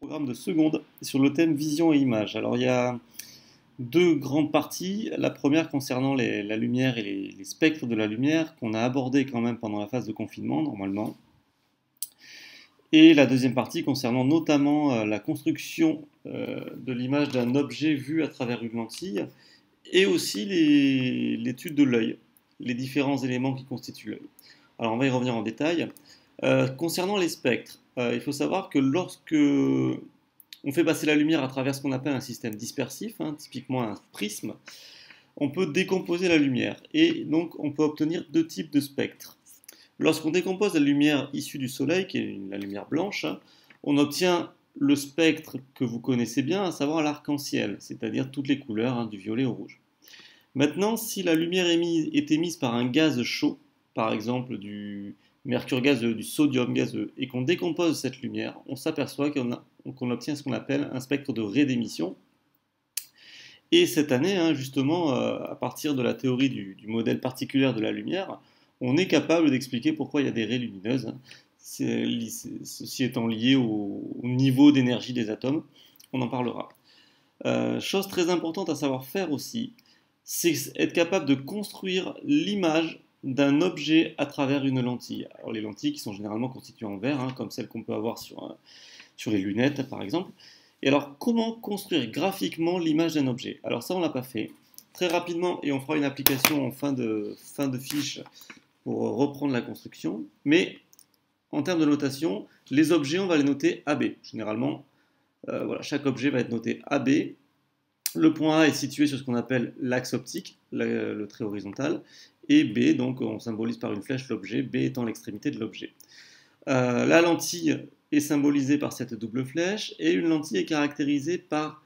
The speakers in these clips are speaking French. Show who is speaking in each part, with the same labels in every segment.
Speaker 1: Programme de seconde sur le thème vision et image. Alors il y a deux grandes parties. La première concernant la lumière et les spectres de la lumière qu'on a abordé quand même pendant la phase de confinement normalement. Et la deuxième partie concernant notamment la construction de l'image d'un objet vu à travers une lentille et aussi l'étude de l'œil, les différents éléments qui constituent l'œil. Alors on va y revenir en détail. Concernant les spectres, il faut savoir que lorsque on fait passer la lumière à travers ce qu'on appelle un système dispersif, typiquement un prisme, on peut décomposer la lumière et donc on peut obtenir deux types de spectres. Lorsqu'on décompose la lumière issue du soleil, qui est la lumière blanche, on obtient le spectre que vous connaissez bien, à savoir l'arc-en-ciel, c'est-à-dire toutes les couleurs, du violet au rouge. Maintenant, si la lumière est émise par un gaz chaud, par exemple du mercure gazeux, du sodium gazeux, et qu'on décompose cette lumière, on s'aperçoit qu'on obtient ce qu'on appelle un spectre de raie d'émission. Et cette année, justement, à partir de la théorie du modèle particulier de la lumière, on est capable d'expliquer pourquoi il y a des raies lumineuses, ceci étant lié au niveau d'énergie des atomes. On en parlera. Chose très importante à savoir faire aussi, c'est être capable de construire l'image d'un objet à travers une lentille. Alors les lentilles qui sont généralement constituées en verre, comme celles qu'on peut avoir sur les lunettes par exemple. Et alors comment construire graphiquement l'image d'un objet? Alors ça on l'a pas fait. Très rapidement, et on fera une application en fin de fiche pour reprendre la construction. Mais en termes de notation, les objets on va les noter AB. Généralement, voilà, chaque objet va être noté AB. Le point A est situé sur ce qu'on appelle l'axe optique, le trait horizontal, et B, donc on symbolise par une flèche l'objet, B étant l'extrémité de l'objet. La lentille est symbolisée par cette double flèche, et une lentille est caractérisée par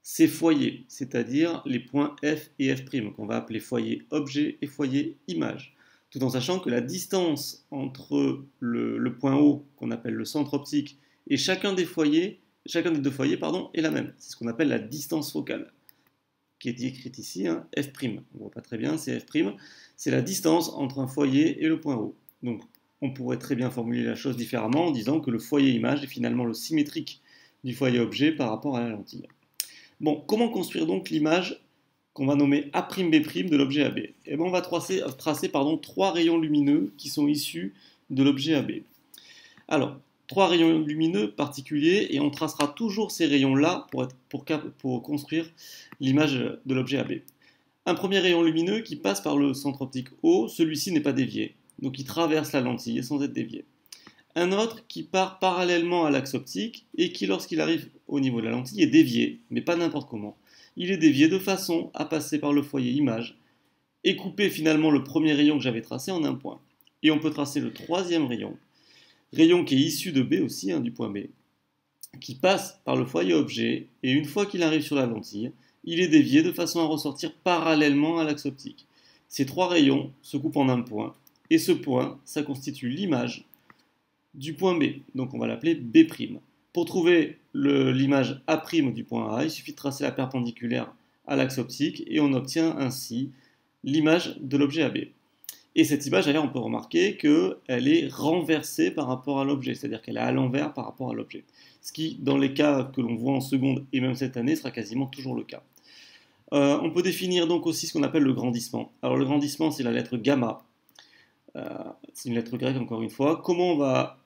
Speaker 1: ses foyers, c'est-à-dire les points F et F', qu'on va appeler foyer objet et foyer image, tout en sachant que la distance entre le point O, qu'on appelle le centre optique, et chacun des deux foyers, est la même. C'est ce qu'on appelle la distance focale, qui est écrite ici, F'. On ne voit pas très bien, c'est F'. C'est la distance entre un foyer et le point O. Donc, on pourrait très bien formuler la chose différemment en disant que le foyer image est finalement le symétrique du foyer objet par rapport à la lentille. Bon, comment construire donc l'image qu'on va nommer A'B' de l'objet AB? Eh bien, on va tracer trois rayons lumineux qui sont issus de l'objet AB. Alors, trois rayons lumineux particuliers, et on tracera toujours ces rayons-là pour construire l'image de l'objet AB. Un premier rayon lumineux qui passe par le centre optique O, celui-ci n'est pas dévié, donc il traverse la lentille sans être dévié. Un autre qui part parallèlement à l'axe optique et qui, lorsqu'il arrive au niveau de la lentille, est dévié, mais pas n'importe comment. Il est dévié de façon à passer par le foyer image et couper finalement le premier rayon que j'avais tracé en un point. Et on peut tracer le troisième rayon qui est issu de B aussi, du point B, qui passe par le foyer objet, et une fois qu'il arrive sur la lentille, il est dévié de façon à ressortir parallèlement à l'axe optique. Ces trois rayons se coupent en un point, et ce point, ça constitue l'image du point B, donc on va l'appeler B'. Pour trouver l'image A' du point A, il suffit de tracer la perpendiculaire à l'axe optique, et on obtient ainsi l'image de l'objet AB. Et cette image, d'ailleurs, on peut remarquer qu'elle est renversée par rapport à l'objet, c'est-à-dire qu'elle est à l'envers par rapport à l'objet. Ce qui, dans les cas que l'on voit en seconde, et même cette année, sera quasiment toujours le cas. On peut définir donc aussi ce qu'on appelle le grandissement. Alors le grandissement, c'est la lettre gamma. C'est une lettre grecque, encore une fois. Comment on va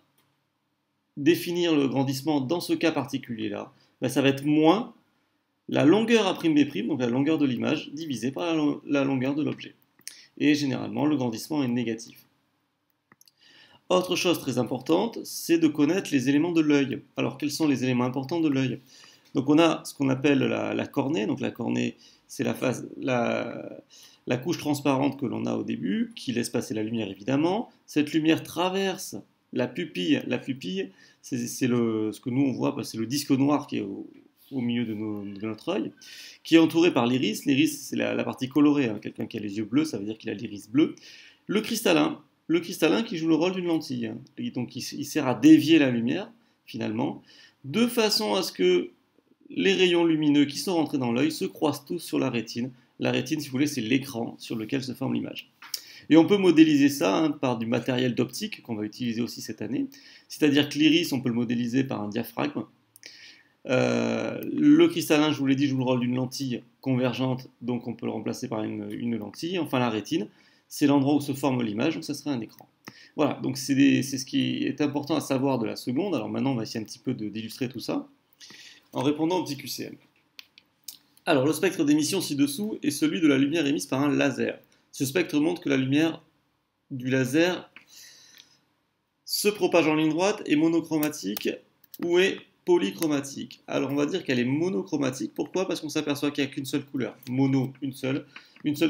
Speaker 1: définir le grandissement dans ce cas particulier-là? Ça va être moins la longueur A'B', donc la longueur de l'image, divisée par la longueur de l'objet. Et généralement, le grandissement est négatif. Autre chose très importante, c'est de connaître les éléments de l'œil. Alors, quels sont les éléments importants de l'œil? Donc, on a ce qu'on appelle la cornée. Donc, la cornée, c'est la couche transparente que l'on a au début, qui laisse passer la lumière, évidemment. Cette lumière traverse la pupille. La pupille, c'est ce que nous, on voit, c'est le disque noir qui est au milieu de notre œil, qui est entouré par l'iris. L'iris, c'est la partie colorée. Quelqu'un qui a les yeux bleus, ça veut dire qu'il a l'iris bleu. Le cristallin qui joue le rôle d'une lentille. Donc, il sert à dévier la lumière, finalement, de façon à ce que les rayons lumineux qui sont rentrés dans l'œil se croisent tous sur la rétine. La rétine, si vous voulez, c'est l'écran sur lequel se forme l'image. Et on peut modéliser ça par du matériel d'optique qu'on va utiliser aussi cette année. C'est-à-dire que l'iris, on peut le modéliser par un diaphragme. Le cristallin, je vous l'ai dit, joue le rôle d'une lentille convergente, donc on peut le remplacer par une lentille. Enfin, la rétine, c'est l'endroit où se forme l'image, donc ça serait un écran. Voilà, donc c'est ce qui est important à savoir de la seconde. Alors maintenant, on va essayer un petit peu d'illustrer tout ça en répondant au petit QCM. Alors, le spectre d'émission ci-dessous est celui de la lumière émise par un laser. Ce spectre montre que la lumière du laser se propage en ligne droite, est monochromatique ou est polychromatique. Alors on va dire qu'elle est monochromatique. Pourquoi? Parce qu'on s'aperçoit qu'il n'y a qu'une seule couleur. Mono, une seule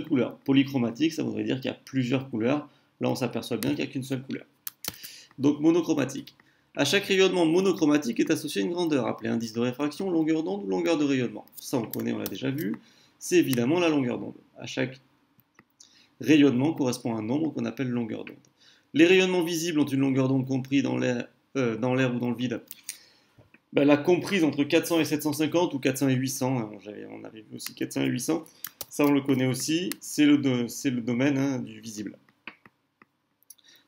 Speaker 1: couleur. Polychromatique, ça voudrait dire qu'il y a plusieurs couleurs. Là on s'aperçoit bien qu'il n'y a qu'une seule couleur. Donc monochromatique. À chaque rayonnement monochromatique est associé une grandeur, appelée indice de réfraction, longueur d'onde ou longueur de rayonnement. Ça on connaît, on l'a déjà vu. C'est évidemment la longueur d'onde. À chaque rayonnement correspond à un nombre qu'on appelle longueur d'onde. Les rayonnements visibles ont une longueur d'onde comprise dans l'air ou dans le vide. Ben, la comprise entre 400 et 750 ou 400 et 800, hein, on avait vu aussi 400 et 800, ça on le connaît aussi, c'est le domaine hein, du visible.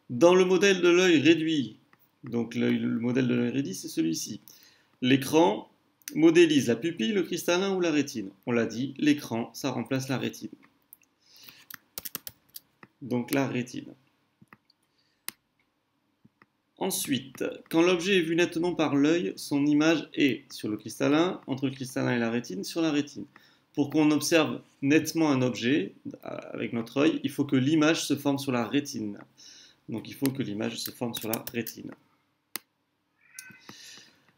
Speaker 1: Dans le modèle de l'œil réduit, donc le modèle de l'œil réduit c'est celui-ci, l'écran modélise la pupille, le cristallin ou la rétine. On l'a dit, l'écran ça remplace la rétine. Donc la rétine. Ensuite, quand l'objet est vu nettement par l'œil, son image est sur le cristallin, entre le cristallin et la rétine, sur la rétine. Pour qu'on observe nettement un objet avec notre œil, il faut que l'image se forme sur la rétine. Donc il faut que l'image se forme sur la rétine.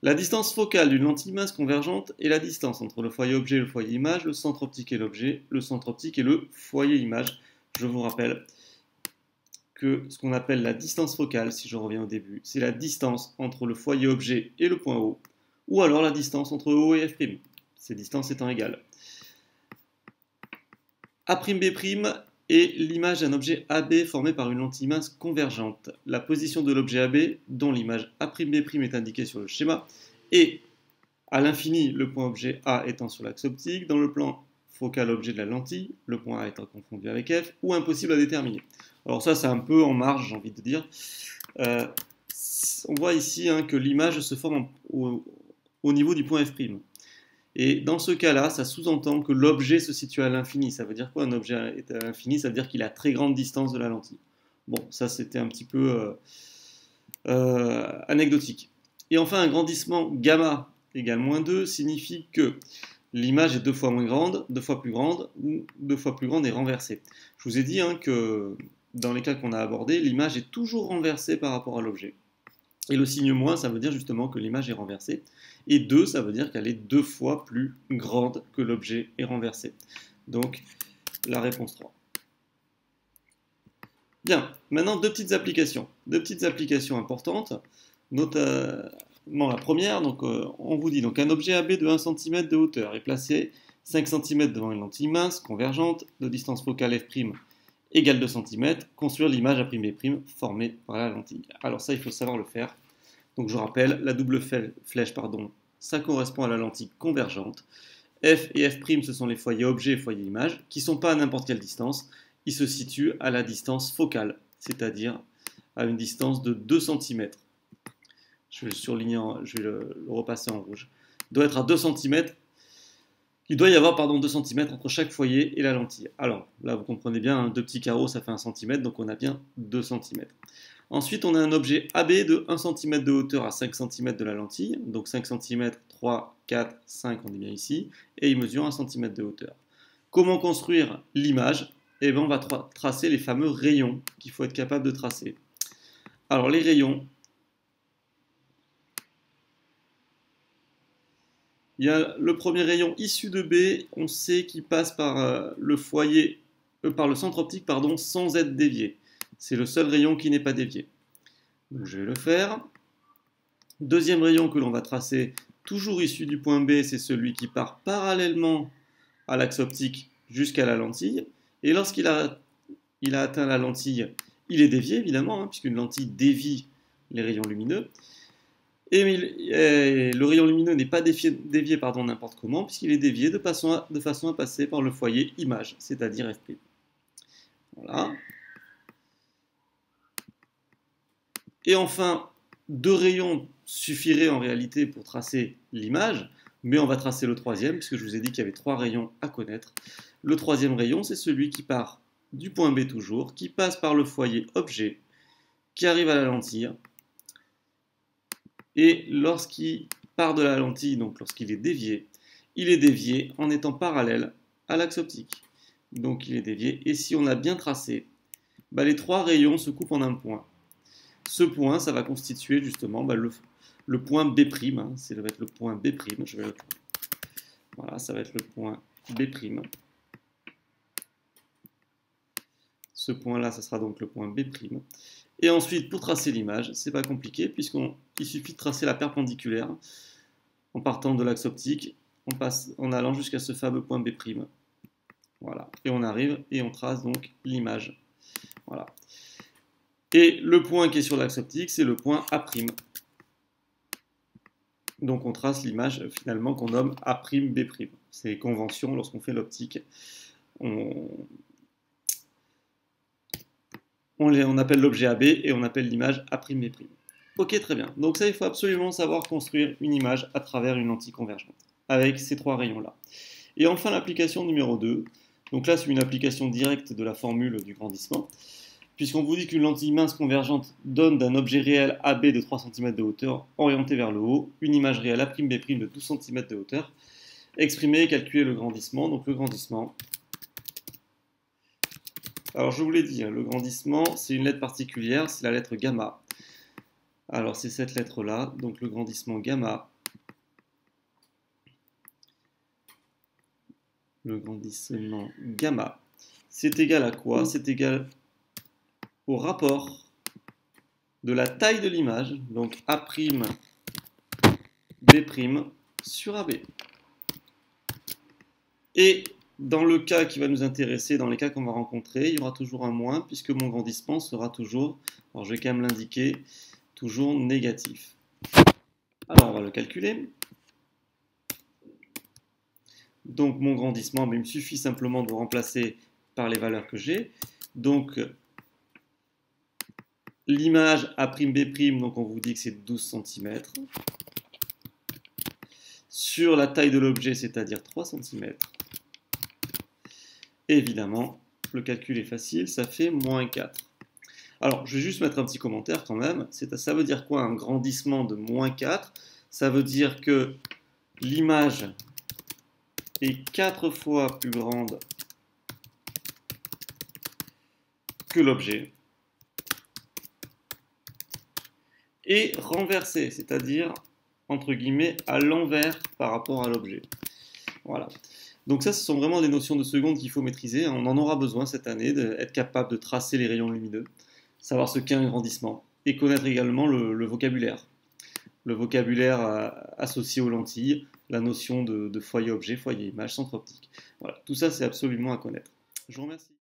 Speaker 1: La distance focale d'une lentille mince convergente est la distance entre le foyer objet et le foyer image, le centre optique et l'objet, le centre optique et le foyer image. Je vous rappelle que ce qu'on appelle la distance focale, si je reviens au début, c'est la distance entre le foyer objet et le point O, ou alors la distance entre O et F', ces distances étant égales. A'B' est l'image d'un objet AB formé par une lentille mince convergente. La position de l'objet AB, dont l'image A'B' est indiquée sur le schéma, est à l'infini le point objet A étant sur l'axe optique, dans le plan focal objet de la lentille, le point A étant confondu avec F, ou impossible à déterminer. Alors ça, c'est un peu en marge, j'ai envie de dire. On voit ici hein, que l'image se forme au niveau du point F'. Et dans ce cas-là, ça sous-entend que l'objet se situe à l'infini. Ça veut dire quoi un objet est à l'infini? Ça veut dire qu'il a très grande distance de la lentille. Bon, ça c'était un petit peu anecdotique. Et enfin, un grandissement gamma égale moins 2 signifie que l'image est 2 fois moins grande, 2 fois plus grande, ou 2 fois plus grande et renversée. Je vous ai dit hein, que dans les cas qu'on a abordés, l'image est toujours renversée par rapport à l'objet. Et le signe moins, ça veut dire justement que l'image est renversée. Et 2, ça veut dire qu'elle est 2 fois plus grande que l'objet est renversé. Donc, la réponse 3. Bien, maintenant deux petites applications. Deux petites applications importantes. Notamment la première, donc, on vous dit donc un objet AB de 1 cm de hauteur est placé 5 cm devant une lentille mince, convergente, de distance focale F' égale 2 cm, construire l'image A'B' formée par la lentille. Alors ça, il faut savoir le faire. Donc je rappelle, la double flèche, ça correspond à la lentille convergente. F et F', ce sont les foyers objet et foyer image, qui ne sont pas à n'importe quelle distance. Ils se situent à la distance focale, c'est-à-dire à une distance de 2 cm. Je vais le surligner, je vais le repasser en rouge. Il doit être à 2 cm. Il doit y avoir 2 cm entre chaque foyer et la lentille. Alors, là, vous comprenez bien, hein, deux petits carreaux, ça fait 1 cm, donc on a bien 2 cm. Ensuite, on a un objet AB de 1 cm de hauteur à 5 cm de la lentille. Donc 5 cm, 3, 4, 5, on est bien ici. Et il mesure 1 cm de hauteur. Comment construire l'image? Eh bien, on va tracer les fameux rayons qu'il faut être capable de tracer. Alors, les rayons, il y a le premier rayon issu de B, on sait qu'il passe par le foyer, par le centre optique, sans être dévié. C'est le seul rayon qui n'est pas dévié. Donc je vais le faire. Deuxième rayon que l'on va tracer, toujours issu du point B, c'est celui qui part parallèlement à l'axe optique jusqu'à la lentille. Et lorsqu'il a atteint la lentille, il est dévié évidemment, hein, puisqu'une lentille dévie les rayons lumineux. Et le rayon lumineux n'est pas dévié n'importe comment, puisqu'il est dévié de façon à passer par le foyer image, c'est-à-dire F'. Voilà. Et enfin, deux rayons suffiraient en réalité pour tracer l'image. Mais on va tracer le troisième, puisque je vous ai dit qu'il y avait 3 rayons à connaître. Le troisième rayon, c'est celui qui part du point B toujours, qui passe par le foyer objet, qui arrive à la lentille. Et lorsqu'il part de la lentille, donc lorsqu'il est dévié, il est dévié en étant parallèle à l'axe optique. Donc il est dévié. Et si on a bien tracé, bah, les 3 rayons se coupent en un point. Ce point, ça va constituer justement le point B', hein, ça va être le point B'. Voilà, ça va être le point B'. Ce point-là, ça sera donc le point B'. Et ensuite, pour tracer l'image, c'est pas compliqué, puisqu'il suffit de tracer la perpendiculaire en partant de l'axe optique, en allant jusqu'à ce fameux point B'. Voilà, et on arrive et on trace donc l'image. Voilà. Et le point qui est sur l'axe optique, c'est le point A'. Donc on trace l'image finalement qu'on nomme A'B'. C'est les conventions lorsqu'on fait l'optique. On appelle l'objet AB et on appelle l'image A'B'. Ok, très bien. Donc ça, il faut absolument savoir construire une image à travers une lentille convergente, avec ces 3 rayons-là. Et enfin, l'application numéro 2. Donc là, c'est une application directe de la formule du grandissement, puisqu'on vous dit qu'une lentille mince convergente donne d'un objet réel AB de 3 cm de hauteur, orienté vers le haut, une image réelle A'B' de 12 cm de hauteur, exprimer et calculer le grandissement. Donc le grandissement... Alors je vous l'ai dit, hein, le grandissement, c'est une lettre particulière, c'est la lettre gamma. Alors c'est cette lettre-là, donc le grandissement gamma. Le grandissement gamma, c'est égal à quoi? C'est égal au rapport de la taille de l'image, donc A'B' sur AB. Et dans le cas qui va nous intéresser, dans les cas qu'on va rencontrer, il y aura toujours un moins, puisque mon grandissement sera toujours, alors je vais quand même l'indiquer, toujours négatif. Alors on va le calculer. Donc mon grandissement, il me suffit simplement de remplacer par les valeurs que j'ai. Donc l'image A'B', donc on vous dit que c'est 12 cm. Sur la taille de l'objet, c'est-à-dire 3 cm. Et évidemment, le calcul est facile, ça fait moins 4. Alors, je vais juste mettre un petit commentaire quand même. Ça veut dire quoi un grandissement de moins 4? Ça veut dire que l'image est 4 fois plus grande que l'objet. Et renversée, c'est-à-dire, entre guillemets, à l'envers par rapport à l'objet. Voilà. Donc ça, ce sont vraiment des notions de seconde qu'il faut maîtriser. On en aura besoin cette année, d'être capable de tracer les rayons lumineux, savoir ce qu'est un grandissement, et connaître également le vocabulaire. Le vocabulaire associé aux lentilles, la notion de foyer-objet, foyer-image, centre optique. Voilà, tout ça, c'est absolument à connaître. Je vous remercie.